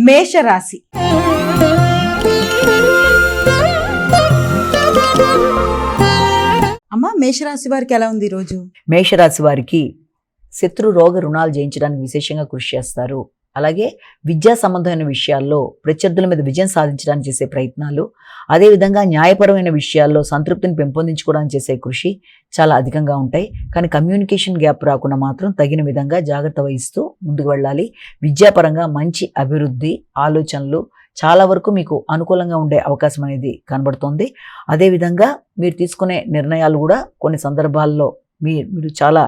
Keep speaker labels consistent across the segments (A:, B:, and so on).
A: మేషరాశి. అమ్మా, మేషరాశి వారికి ఎలా ఉంది ఈరోజు?
B: మేషరాశి వారికి శత్రు రోగ రుణాలు జయించడానికి విశేషంగా కృషి చేస్తారు. అలాగే విద్యా సంబంధమైన విషయాల్లో ప్రత్యర్థుల మీద విజయం సాధించడానికి చేసే ప్రయత్నాలు, అదేవిధంగా న్యాయపరమైన విషయాల్లో సంతృప్తిని పెంపొందించుకోవడానికి చేసే కృషి చాలా అధికంగా ఉంటాయి. కానీ కమ్యూనికేషన్ గ్యాప్ రాకుండా మాత్రం తగిన విధంగా జాగ్రత్త వహిస్తూ ముందుకు వెళ్ళాలి. విద్యాపరంగా మంచి అభివృద్ధి ఆలోచనలు చాలా వరకు మీకు అనుకూలంగా ఉండే అవకాశం అనేది కనబడుతోంది. అదేవిధంగా మీరు తీసుకునే నిర్ణయాలు కూడా కొన్ని సందర్భాల్లో మీరు చాలా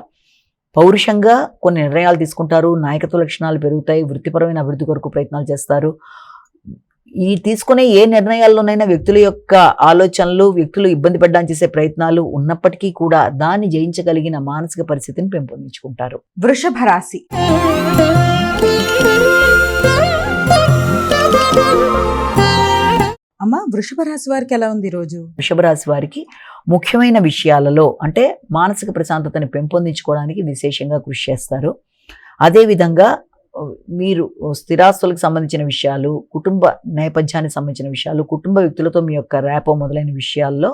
B: పౌరుషంగా కొన్ని నిర్ణయాలు తీసుకుంటారు. నాయకత్వ లక్షణాలు పెరుగుతాయి. వృత్తిపరమైన అభివృద్ధి కొరకు ప్రయత్నాలు చేస్తారు. ఈ తీసుకునే ఏ నిర్ణయాల్లోనైనా వ్యక్తుల యొక్క ఆలోచనలు, వ్యక్తులు ఇబ్బంది పడడానికి చేసే ప్రయత్నాలు ఉన్నప్పటికీ కూడా దాన్ని జయించగలిగిన మానసిక పరిస్థితిని పెంపొందించుకుంటారు.
A: వృషభ రాశి. అమ్మా, వృషభ రాశి వారికి ఎలా ఉంది ఈరోజు?
B: వృషభ రాశి వారికి ముఖ్యమైన విషయాలలో అంటే మానసిక ప్రశాంతతని పెంపొందించుకోవడానికి విశేషంగా కృషి చేస్తారు. అదేవిధంగా మీరు స్థిరాస్తులకు సంబంధించిన విషయాలు, కుటుంబ నేపథ్యానికి సంబంధించిన విషయాలు, కుటుంబ వ్యక్తులతో మీ యొక్క ర్యాపో మొదలైన విషయాల్లో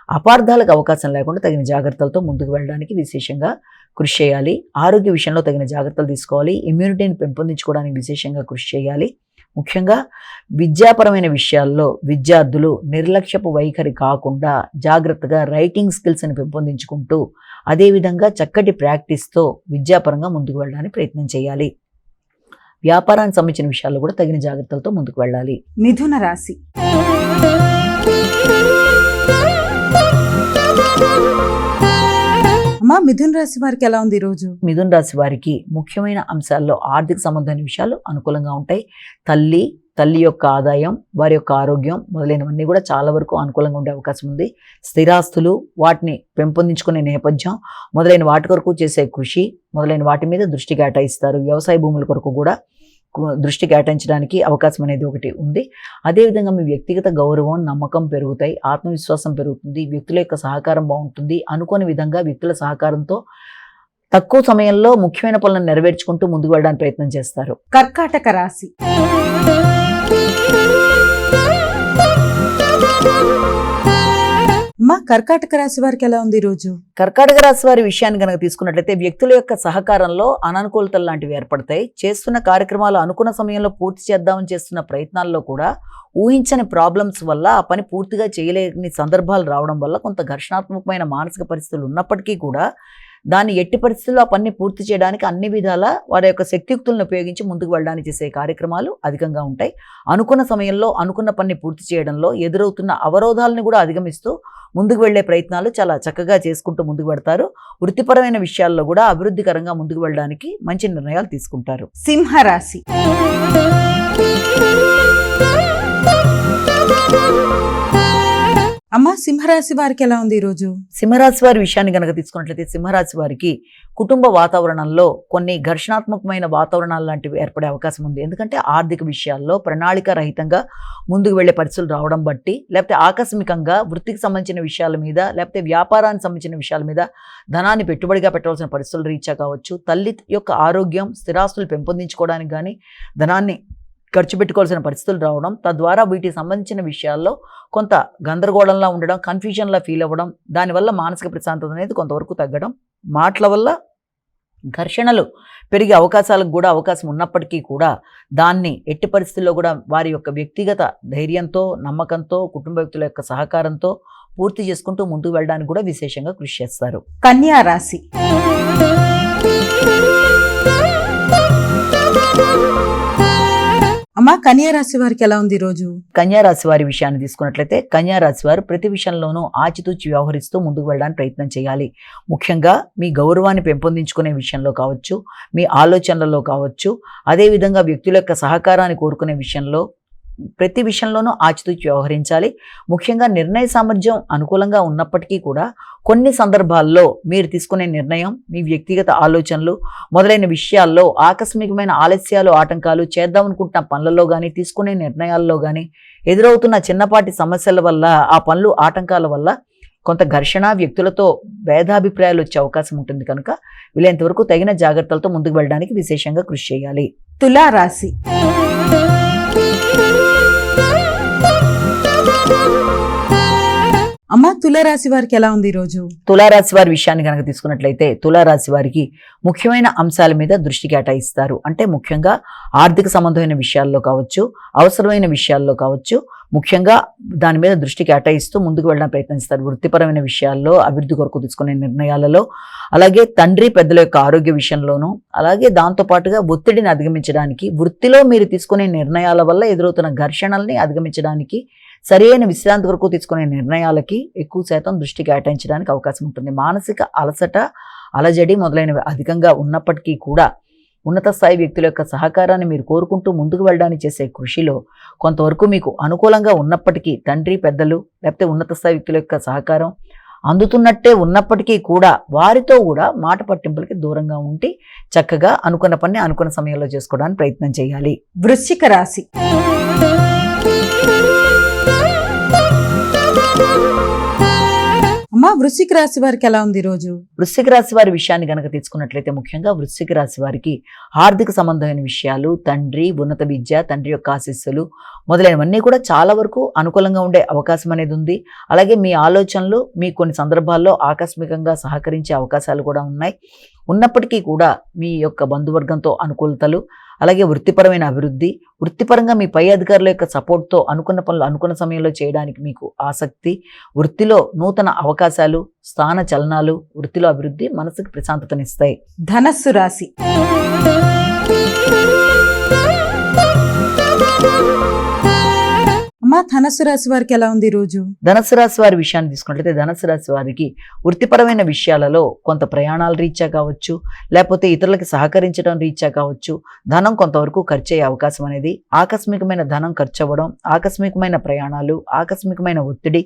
B: అపార్థాలకు అవకాశం లేకుండా తగిన జాగ్రత్తలతో ముందుకు వెళ్ళడానికి విశేషంగా కృషి చేయాలి. ఆరోగ్య విషయంలో తగిన జాగ్రత్తలు తీసుకోవాలి. ఇమ్యూనిటీని పెంపొందించుకోవడానికి విశేషంగా కృషి చేయాలి. ముఖ్యంగా విద్యాపరమైన విషయాల్లో విద్యార్థులు నిర్లక్ష్యపు వైఖరి కాకుండా జాగ్రత్తగా రైటింగ్ స్కిల్స్ని పెంపొందించుకుంటూ అదేవిధంగా చక్కటి ప్రాక్టీస్తో విద్యాపరంగా ముందుకు వెళ్ళడానికి ప్రయత్నం చేయాలి. వ్యాపారానికి సంబంధించిన విషయాల్లో కూడా తగిన జాగ్రత్తలతో ముందుకు వెళ్ళాలి.
A: మిథున రాశి. అమ్మా, మిథున రాశి వారికి ఎలా ఉంది ఈరోజు?
B: మిథున రాశి వారికి ముఖ్యమైన అంశాల్లో ఆర్థిక సంబంధమైన విషయాలు అనుకూలంగా ఉంటాయి. తల్లి యొక్క ఆదాయం, వారి యొక్క ఆరోగ్యం మొదలైనవన్నీ కూడా చాలా వరకు అనుకూలంగా ఉండే అవకాశం ఉంది. స్థిరాస్తులు, వాటిని పెంపొందించుకునే నేపథ్యం మొదలైన వాటి కొరకు చేసే కృషి మొదలైన వాటి మీద దృష్టి కేటాయిస్తారు. వ్యవసాయ భూముల కొరకు కూడా దృష్టి కేటాయించడానికి అవకాశం అనేది ఒకటి ఉంది. అదేవిధంగా మీ వ్యక్తిగత గౌరవం, నమ్మకం పెరుగుతాయి. ఆత్మవిశ్వాసం పెరుగుతుంది. వ్యక్తుల యొక్క సహకారం బాగుంటుంది. అనుకోని విధంగా వ్యక్తుల సహకారంతో తక్కువ సమయంలో ముఖ్యమైన పనులను నెరవేర్చుకుంటూ ముందుకు వెళ్ళడానికి ప్రయత్నం చేస్తారు.
A: కర్కాటక రాశి. అమ్మా, కర్కాటక రాశి వారికి ఎలా ఉంది ఈరోజు?
B: కర్కాటక రాశి వారి విషయాన్ని కనుక తీసుకున్నట్లయితే వ్యక్తుల యొక్క సహకారంలో అనానుకూలతలు లాంటివి ఏర్పడతాయి. చేస్తున్న కార్యక్రమాలు అనుకున్న సమయంలో పూర్తి చేద్దామని చేస్తున్న ప్రయత్నాల్లో కూడా ఊహించని ప్రాబ్లమ్స్ వల్ల ఆ పని పూర్తిగా చేయలేని సందర్భాలు రావడం వల్ల కొంత ఘర్షణాత్మకమైన మానసిక పరిస్థితులు ఉన్నప్పటికీ కూడా దాన్ని ఎట్టి పరిస్థితుల్లో ఆ పని పూర్తి చేయడానికి అన్ని విధాలా వారి యొక్క శక్తియుక్తులను ఉపయోగించి ముందుకు వెళ్ళడానికి చేసే కార్యక్రమాలు అధికంగా ఉంటాయి. అనుకున్న సమయంలో అనుకున్న పని పూర్తి చేయడంలో ఎదురవుతున్న అవరోధాలను కూడా అధిగమిస్తూ ముందుకు వెళ్లే ప్రయత్నాలు చాలా చక్కగా చేసుకుంటూ ముందుకు పెడతారు. వృత్తిపరమైన విషయాల్లో కూడా అభివృద్ధికరంగా ముందుకు వెళ్ళడానికి మంచి నిర్ణయాలు తీసుకుంటారు.
A: సింహరాశి. అమ్మా, సింహరాశి వారికి ఎలా ఉంది ఈరోజు?
B: సింహరాశి వారి విషయాన్ని కనుక తీసుకున్నట్లయితే సింహరాశి వారికి కుటుంబ వాతావరణంలో కొన్ని ఘర్షణాత్మకమైన వాతావరణాలు లాంటివి ఏర్పడే అవకాశం ఉంది. ఎందుకంటే ఆర్థిక విషయాల్లో ప్రణాళిక రహితంగా ముందుకు వెళ్లే పరిస్థితులు రావడం బట్టి, లేకపోతే ఆకస్మికంగా వృత్తికి సంబంధించిన విషయాల మీద, లేకపోతే వ్యాపారానికి సంబంధించిన విషయాల మీద ధనాన్ని పెట్టుబడిగా పెట్టవలసిన పరిస్థితులు రీచా కావచ్చు. తల్లి యొక్క ఆరోగ్యం, స్థిరాస్తులు పెంపొందించుకోవడానికి కానీ ధనాన్ని ఖర్చు పెట్టుకోవాల్సిన పరిస్థితులు రావడం, తద్వారా వీటికి సంబంధించిన విషయాల్లో కొంత గందరగోళంలా ఉండడం, కన్ఫ్యూజన్లా ఫీల్ అవ్వడం, దానివల్ల మానసిక ప్రశాంతత అనేది కొంతవరకు తగ్గడం, మాటల వల్ల ఘర్షణలు పెరిగే అవకాశాలకు కూడా అవకాశం ఉన్నప్పటికీ కూడా దాన్ని ఎట్టి పరిస్థితుల్లో కూడా వారి యొక్క వ్యక్తిగత ధైర్యంతో, నమ్మకంతో, కుటుంబ వ్యక్తుల యొక్క సహకారంతో పూర్తి చేసుకుంటూ ముందుకు వెళ్ళడానికి కూడా విశేషంగా కృషి చేస్తారు.
A: కన్యా రాశి. అమ్మా, కన్యా రాశి వారికి ఎలా ఉంది ఈరోజు?
B: కన్యా రాశి వారి విషయాన్ని తీసుకున్నట్లయితే కన్యా రాశి వారు ప్రతి విషయంలోనూ ఆచితూచి వ్యవహరిస్తూ ముందుకు వెళ్ళడానికి ప్రయత్నం చేయాలి. ముఖ్యంగా మీ గౌరవాన్ని పెంపొందించుకునే విషయంలో కావచ్చు, మీ ఆలోచనలలో కావచ్చు, అదేవిధంగా వ్యక్తుల యొక్క సహకారాన్ని కోరుకునే విషయంలో ప్రతి విషయంలోనూ ఆచితూచి వ్యవహరించాలి. ముఖ్యంగా నిర్ణయ సామర్థ్యం అనుకూలంగా ఉన్నప్పటికీ కూడా కొన్ని సందర్భాల్లో మీరు తీసుకునే నిర్ణయం, మీ వ్యక్తిగత ఆలోచనలు మొదలైన విషయాల్లో ఆకస్మికమైన ఆలస్యాలు, ఆటంకాలు, చేద్దామనుకుంటున్న పనులలో కానీ, తీసుకునే నిర్ణయాల్లో కానీ ఎదురవుతున్న చిన్నపాటి సమస్యల వల్ల, ఆ పనులు ఆటంకాల వల్ల కొంత ఘర్షణ, వ్యక్తులతో భేదాభిప్రాయాలు వచ్చే అవకాశం ఉంటుంది. కనుక వీలైనంత వరకు తగిన జాగ్రత్తలతో ముందుకు వెళ్ళడానికి విశేషంగా కృషి చేయాలి.
A: తులా రాశి. అమ్మ తులారాశి వారికి ఎలా ఉంది ఈరోజు?
B: తులారాశి వారి విషయాన్ని కనుక తీసుకున్నట్లయితే తులారాశి వారికి ముఖ్యమైన అంశాల మీద దృష్టి కేటాయిస్తారు. అంటే ముఖ్యంగా ఆర్థిక సంబంధమైన విషయాల్లో కావచ్చు, అవసరమైన విషయాల్లో కావచ్చు, ముఖ్యంగా దాని మీద దృష్టి కేటాయిస్తూ ముందుకు వెళ్ళడానికి ప్రయత్నిస్తారు. వృత్తిపరమైన విషయాల్లో, అభివృద్ధి కొరకు తీసుకునే నిర్ణయాలలో, అలాగే తండ్రి పెద్దల యొక్క ఆరోగ్య విషయంలోనూ, అలాగే దాంతోపాటుగా ఒత్తిడిని అధిగమించడానికి, వృత్తిలో మీరు తీసుకునే నిర్ణయాల వల్ల ఎదురవుతున్న ఘర్షణల్ని అధిగమించడానికి, సరైన విశ్రాంతి కొరకు తీసుకునే నిర్ణయాలకి ఎక్కువ శాతం దృష్టి కేటాయించడానికి అవకాశం ఉంటుంది. మానసిక అలసట, అలజడి మొదలైనవి అధికంగా ఉన్నప్పటికీ కూడా ఉన్నత స్థాయి వ్యక్తుల యొక్క సహకారాన్ని మీరు కోరుకుంటూ ముందుకు వెళ్ళడానికి చేసే కృషిలో కొంతవరకు మీకు అనుకూలంగా ఉన్నప్పటికీ తండ్రి పెద్దలు లేకపోతే ఉన్నత స్థాయి వ్యక్తుల యొక్క సహకారం అందుతున్నట్టే ఉన్నప్పటికీ కూడా వారితో కూడా మాట పట్టింపులకి దూరంగా ఉండి చక్కగా అనుకున్న పని అనుకున్న సమయంలో చేసుకోవడానికి ప్రయత్నం చేయాలి.
A: వృశ్చిక రాశి. అమ్మ వృశ్చిక రాశి వారికి ఎలా ఉంది ఈరోజు?
B: వృశ్చిక రాశి వారి విషయాన్ని గనక తీసుకున్నట్లయితే ముఖ్యంగా వృశ్చిక రాశి వారికి ఆర్థిక సంబంధమైన విషయాలు, తండ్రి, ఉన్నత విద్య, తండ్రి యొక్క ఆశీస్సులు మొదలైనవన్నీ కూడా చాలా వరకు అనుకూలంగా ఉండే అవకాశం అనేది ఉంది. అలాగే మీ ఆలోచనలు మీ కొన్ని సందర్భాల్లో ఆకస్మికంగా సహకరించే అవకాశాలు కూడా ఉన్నాయి. ఉన్నప్పటికీ కూడా మీ యొక్క బంధువర్గంతో అనుకూలతలు, అలాగే వృత్తిపరమైన అభివృద్ధి, వృత్తిపరంగా మీ పై అధికారుల యొక్క సపోర్ట్తో అనుకున్న పనులు అనుకున్న సమయంలో చేయడానికి మీకు ఆసక్తి, వృత్తిలో నూతన అవకాశాలు, స్థాన చలనాలు, వృత్తిలో అభివృద్ధి మనసుకు ప్రశాంతతనిస్తాయి.
A: ధనస్సు రాశి. అమ్మ ధనస్సు రాశి వారికి ఎలా ఉంది ఈరోజు?
B: ధనస్సు రాశి వారి విషయాన్ని తీసుకున్నట్లయితే ధనస్సు రాశి వారికి వృత్తిపరమైన విషయాలలో కొంత ప్రయాణాల రీత్యా కావచ్చు, లేకపోతే ఇతరులకి సహకరించడం రీత్యా కావచ్చు, ధనం కొంతవరకు ఖర్చు అయ్యే అవకాశం అనేది, ఆకస్మికమైన ధనం ఖర్చు అవ్వడం, ఆకస్మికమైన ప్రయాణాలు, ఆకస్మికమైన ఒత్తిడి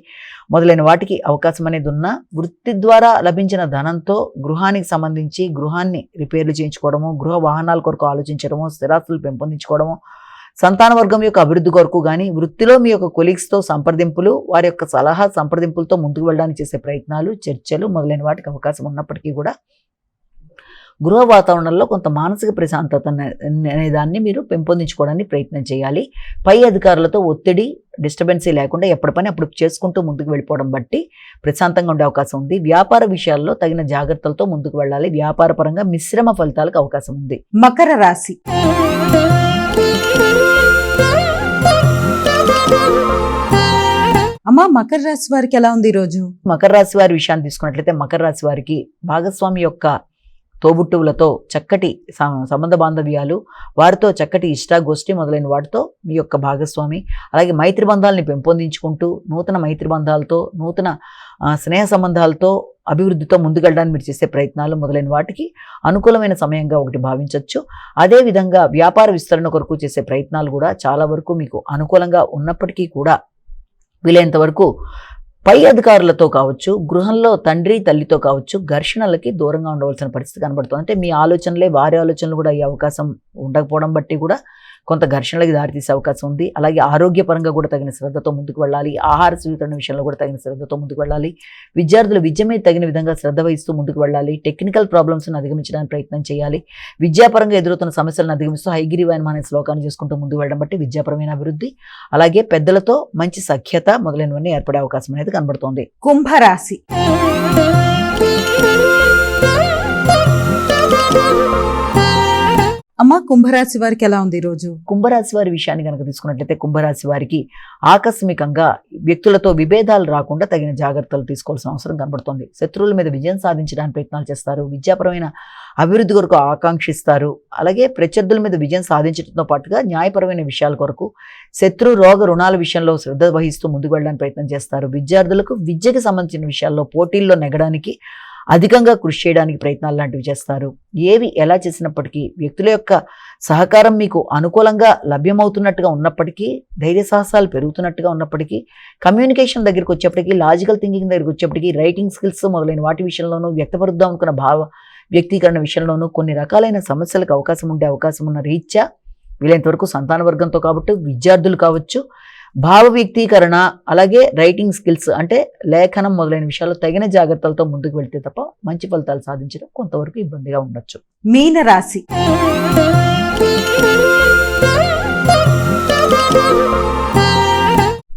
B: మొదలైన వాటికి అవకాశం అనేది ఉన్న, వృత్తి ద్వారా లభించిన ధనంతో గృహానికి సంబంధించి గృహాన్ని రిపేర్లు చేయించుకోవడము, గృహ వాహనాల కొరకు ఆలోచించడము, స్థిరాస్తులు పెంపొందించుకోవడము, సంతాన వర్గం యొక్క అభివృద్ధి కొరకు కానీ, వృత్తిలో మీ యొక్క కొలీగ్స్తో సంప్రదింపులు, వారి యొక్క సలహా సంప్రదింపులతో ముందుకు వెళ్ళడానికి చేసే ప్రయత్నాలు, చర్చలు మొదలైన వాటికి అవకాశం ఉన్నప్పటికీ కూడా గృహ వాతావరణంలో కొంత మానసిక ప్రశాంతత అనే దాన్ని మీరు పెంపొందించుకోవడానికి ప్రయత్నం చేయాలి. పై అధికారులతో ఒత్తిడి, డిస్టర్బెన్సీ లేకుండా ఎప్పటి పని అప్పుడు చేసుకుంటూ ముందుకు వెళ్ళిపోవడం బట్టి ప్రశాంతంగా ఉండే అవకాశం ఉంది. వ్యాపార విషయాల్లో తగిన జాగ్రత్తలతో ముందుకు వెళ్ళాలి. వ్యాపార పరంగా మిశ్రమ ఫలితాలకు అవకాశం ఉంది.
A: మకర రాశి. అమ్మ మకర రాశి వారికి ఎలా ఉంది ఈరోజు?
B: మకర రాశి వారి విషయాన్ని తీసుకున్నట్లయితే మకర రాశి వారికి భాగస్వామి యొక్క తోబుట్టువులతో చక్కటి సంబంధ బాంధవ్యాలు, వారితో చక్కటి ఇష్టాగోష్ఠి మొదలైన వాటితో మీ యొక్క భాగస్వామి, అలాగే మైత్రి బంధాలని పెంపొందించుకుంటూ నూతన మైత్రి బంధాలతో, నూతన స్నేహ సంబంధాలతో, అభివృద్ధితో ముందుకెళ్ళడానికి మీరు చేసే ప్రయత్నాలు మొదలైన వాటికి అనుకూలమైన సమయంగా ఒకటి భావించవచ్చు. అదేవిధంగా వ్యాపార విస్తరణ కొరకు చేసే ప్రయత్నాలు కూడా చాలా వరకు మీకు అనుకూలంగా ఉన్నప్పటికీ కూడా వీలైనంత వరకు పై అధికారులతో కావచ్చు, గృహంలో తండ్రి తల్లితో కావచ్చు ఘర్షణలకి దూరంగా ఉండవలసిన పరిస్థితి కనబడుతుంది. అంటే మీ ఆలోచనలే వారి ఆలోచనలు కూడా అయ్యే అవకాశం ఉండకపోవడం బట్టి కూడా కొంత ఘర్షణలకి దారితీసే అవకాశం ఉంది. అలాగే ఆరోగ్యపరంగా కూడా తగిన శ్రద్ధతో ముందుకు వెళ్ళాలి. ఆహార స్వీకరణ విషయంలో కూడా తగిన శ్రద్ధతో ముందుకు వెళ్ళాలి. విద్యార్థులు విద్య మీద తగిన విధంగా శ్రద్ధ వహిస్తూ ముందుకు వెళ్ళాలి. టెక్నికల్ ప్రాబ్లమ్స్ని అధిగమించడానికి ప్రయత్నం చేయాలి. విద్యాపరంగా ఎదురవుతున్న సమస్యలను అధిగమిస్తూ హైగిరివాయనం అనే శ్లోకాన్ని చేసుకుంటూ ముందుకు వెళ్ళడం బట్టి విద్యాపరమైన అభివృద్ధి, అలాగే పెద్దలతో మంచి సఖ్యత మొదలైనవన్నీ ఏర్పడే అవకాశం అనేది కనబడుతోంది.
A: కుంభరాశి. అమ్మ కుంభరాశి వారికి ఎలా ఉంది ఈరోజు?
B: కుంభరాశి వారి విషయాన్ని కనుక తీసుకున్నట్లయితే కుంభరాశి వారికి ఆకస్మికంగా వ్యక్తులతో విభేదాలు రాకుండా తగిన జాగ్రత్తలు తీసుకోవాల్సిన అవసరం కనబడుతుంది. శత్రువుల మీద విజయం సాధించడానికి ప్రయత్నాలు చేస్తారు. విద్యాపరమైన అభివృద్ధి కొరకు ఆకాంక్షిస్తారు. అలాగే ప్రత్యర్థుల మీద విజయం సాధించడంతో పాటుగా న్యాయపరమైన విషయాల కొరకు, శత్రు రోగ రుణాల విషయంలో శ్రద్ధ వహిస్తూ ముందుకు వెళ్ళడానికి ప్రయత్నం చేస్తారు. విద్యార్థులకు విద్యకి సంబంధించిన విషయాల్లో పోటీల్లో నెగ్గడానికి అధికంగా కృషి చేయడానికి ప్రయత్నాలు లాంటివి చేస్తారు. ఏవి ఎలా చేసినప్పటికీ వ్యక్తుల యొక్క సహకారం మీకు అనుకూలంగా లభ్యమవుతున్నట్టుగా ఉన్నప్పటికీ, ధైర్య సాహసాలు పెరుగుతున్నట్టుగా ఉన్నప్పటికీ, కమ్యూనికేషన్ దగ్గరికి వచ్చేప్పటికీ, లాజికల్ థింకింగ్ దగ్గరికి వచ్చేప్పటికీ, రైటింగ్ స్కిల్స్ మొదలైన వాటి విషయంలోనూ, వ్యక్తపరుద్దాం అనుకున్న భావ వ్యక్తీకరణ విషయంలోనూ కొన్ని రకాలైన సమస్యలకు అవకాశం ఉండే అవకాశం ఉన్న రీత్యా వీలైనంత వరకు సంతాన వర్గంతో కాబట్టి విద్యార్థులు కావచ్చు, భావ వ్యక్తీకరణ, అలాగే రైటింగ్ స్కిల్స్ అంటే లేఖనం మొదలైన విషయాల్లో తగిన జాగ్రత్తలతో ముందుకు వెళ్తే తప్ప మంచి ఫలితాలు సాధించడం కొంతవరకు ఇబ్బందిగా ఉండొచ్చు.
A: మీన రాశి.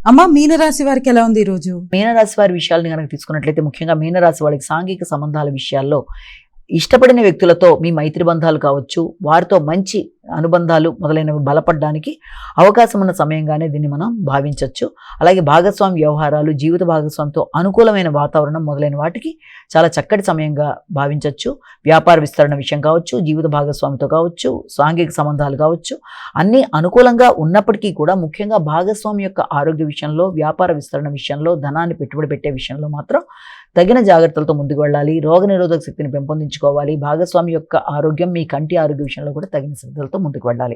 A: అమ్మ మీనరాశి వారికి ఎలా ఉంది ఈరోజు?
B: మీనరాశి వారి విషయాలను కనుక తీసుకున్నట్లయితే ముఖ్యంగా మీనరాశి వాళ్ళకి సాంఘిక సంబంధాల విషయాల్లో ఇష్టపడిన వ్యక్తులతో మీ మైత్రి బంధాలు కావచ్చు, వారితో మంచి అనుబంధాలు మొదలైనవి బలపడడానికి అవకాశం ఉన్న సమయంగానే దీన్ని మనం భావించవచ్చు. అలాగే భాగస్వామి వ్యవహారాలు, జీవిత భాగస్వామితో అనుకూలమైన వాతావరణం మొదలైన వాటికి చాలా చక్కటి సమయంగా భావించవచ్చు. వ్యాపార విస్తరణ విషయం కావచ్చు, జీవిత భాగస్వామితో కావచ్చు, సాంఘిక సంబంధాలు కావచ్చు, అన్నీ అనుకూలంగా ఉన్నప్పటికీ కూడా ముఖ్యంగా భాగస్వామి యొక్క ఆరోగ్య విషయంలో, వ్యాపార విస్తరణ విషయంలో, ధనాన్ని పెట్టుబడి పెట్టే విషయంలో మాత్రం తగిన జాగ్రత్తలతో ముందుకు వెళ్ళాలి. రోగనిరోధక శక్తిని పెంపొందించుకోవాలి. భాగస్వామి యొక్క ఆరోగ్యం, మీ కంటి ఆరోగ్య విషయంలో కూడా తగిన శ్రద్ధలతో ముందుకు వెళ్ళాలి.